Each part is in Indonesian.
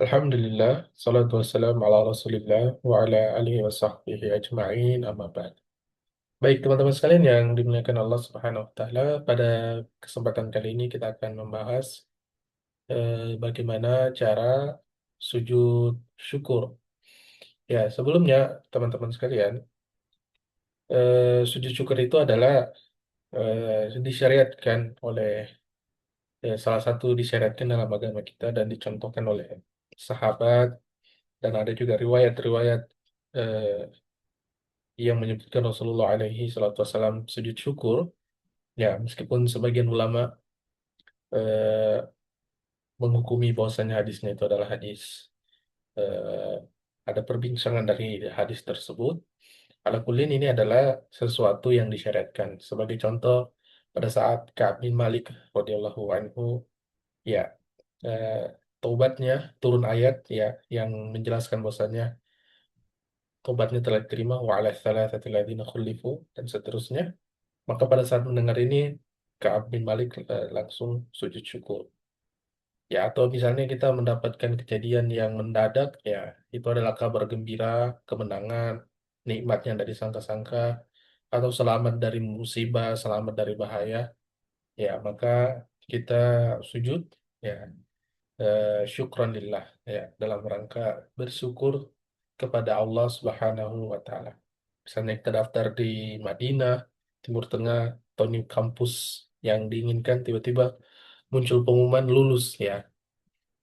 Alhamdulillah, salatu wassalam ala Rasulillah wa ala alihi wa sahbihi ajma'in amma ba'd. Baik, teman-teman sekalian yang dimuliakan Allah Subhanahu wa taala, pada kesempatan kali ini kita akan membahas bagaimana cara sujud syukur. Ya, sebelumnya teman-teman sekalian, sujud syukur itu adalah disyariatkan oleh salah satu disyariatkan dalam agama kita dan dicontohkan oleh sahabat, dan ada juga riwayat-riwayat eh, yang menyebutkan Rasulullah alaihi salatu wasallam sujud syukur. Ya, meskipun sebagian ulama eh, menghukumi bahwasannya hadisnya itu adalah hadis, eh, ada perbincangan dari hadis tersebut. Ala kullin, ini adalah sesuatu yang disyariatkan. Sebagai contoh, pada saat Ka'ab bin Malik radhiyallahu anhu, ya, eh, taubatnya turun ayat ya yang menjelaskan bahwasannya taubatnya telah diterima wa ala thalathati alladziina khulifu dan seterusnya. Maka pada saat mendengar ini, Ka'ab bin Malik langsung sujud syukur. Ya, atau misalnya kita mendapatkan kejadian yang mendadak, ya, itu adalah kabar gembira, kemenangan, nikmat yang dari sangka-sangka, atau selamat dari musibah, selamat dari bahaya, ya, maka kita sujud, ya, syukran lillah, ya, dalam rangka bersyukur kepada Allah Subhanahu wa Ta'ala. Misalnya kita daftar di Madinah, Timur Tengah, atau new kampus yang diinginkan, tiba-tiba muncul pengumuman lulus, ya,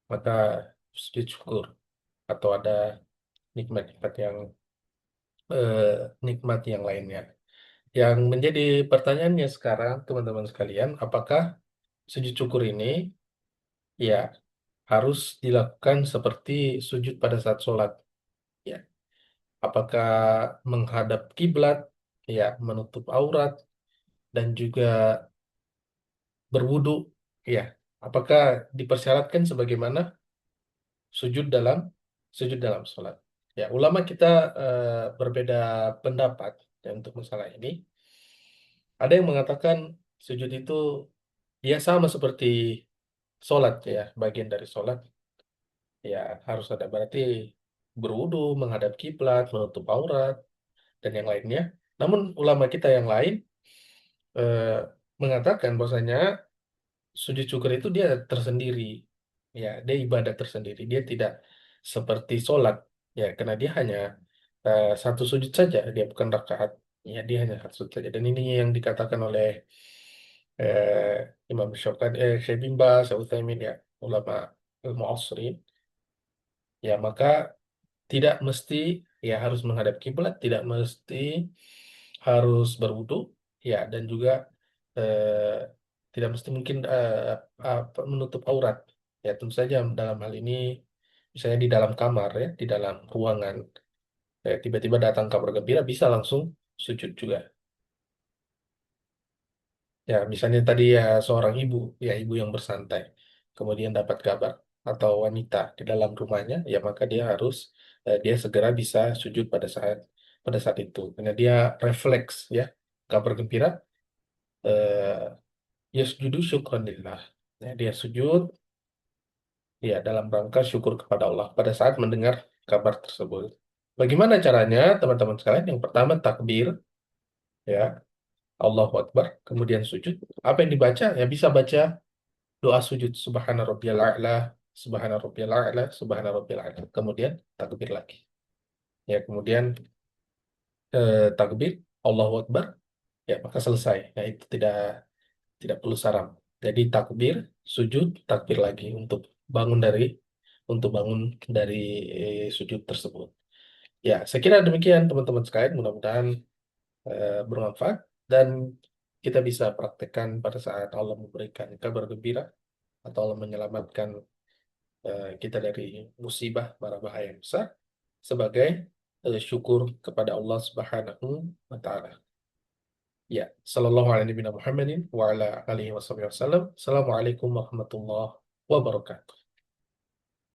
maka sujud syukur. Atau ada nikmat-nikmat eh, nikmat yang lainnya. Yang menjadi pertanyaannya sekarang, teman-teman sekalian, apakah sujud syukur ini ya harus dilakukan seperti sujud pada saat sholat? Ya, apakah menghadap kiblat, ya, menutup aurat, dan juga berwudu, ya, apakah dipersyaratkan sebagaimana sujud dalam sujud dalam sholat? Ya, ulama kita berbeda pendapat ya, untuk masalah ini. Ada yang mengatakan sujud itu ya sama seperti sholat, ya, bagian dari sholat, ya, harus ada berarti berwudu, menghadap kiblat, menutup aurat, dan yang lainnya. Namun ulama kita yang lain eh, mengatakan bahwasanya sujud syukur itu dia tersendiri, ya, dia ibadah tersendiri, dia tidak seperti sholat, ya, karena dia hanya satu sujud saja, dia bukan rakaat, ya, dia hanya satu sujud saja. Dan ini yang dikatakan oleh Imam Syaukani, Syekh bin Baz, Syekh Utsaimin, ya, ulama al-mu'asirin, ya, maka tidak mesti ya harus menghadap kiblat, tidak mesti harus berwudu, ya, dan juga eh, tidak mesti mungkin menutup aurat. Ya, tentu saja dalam hal ini, misalnya di dalam kamar, ya, di dalam ruangan, tiba-tiba datang kabar gembira, bisa langsung sujud juga. Ya, misalnya tadi ya seorang ibu, ya, ibu yang bersantai, kemudian dapat kabar, atau wanita di dalam rumahnya, ya, maka dia harus dia segera bisa sujud pada saat itu, karena dia refleks, ya, kabar gembira, yasjudu syukranillah. Ya, dia sujud, ya, dalam rangka syukur kepada Allah pada saat mendengar kabar tersebut. Bagaimana caranya, teman-teman sekalian? Yang pertama takbir, ya, Allahu Akbar, kemudian sujud. Apa yang dibaca? Ya, bisa baca doa sujud, Subhana rabbiyal a'la, Subhana rabbiyal a'la, Subhana rabbiyal a'la. Kemudian takbir lagi. Ya, kemudian takbir, Allahu Akbar, ya, maka selesai. Nah, itu tidak tidak perlu salam. Jadi takbir, sujud, takbir lagi untuk bangun dari sujud tersebut. Ya, saya kira demikian teman-teman sekalian. Mudah-mudahan bermanfaat dan kita bisa praktekkan pada saat Allah memberikan kabar gembira atau Allah menyelamatkan kita dari musibah, mara bahaya yang besar, sebagai syukur kepada Allah Subhanahu wa taala. Ya, sallallahu alaihi Muhammadin wa ala alihi wasallam. Assalamualaikum warahmatullahi wabarakatuh.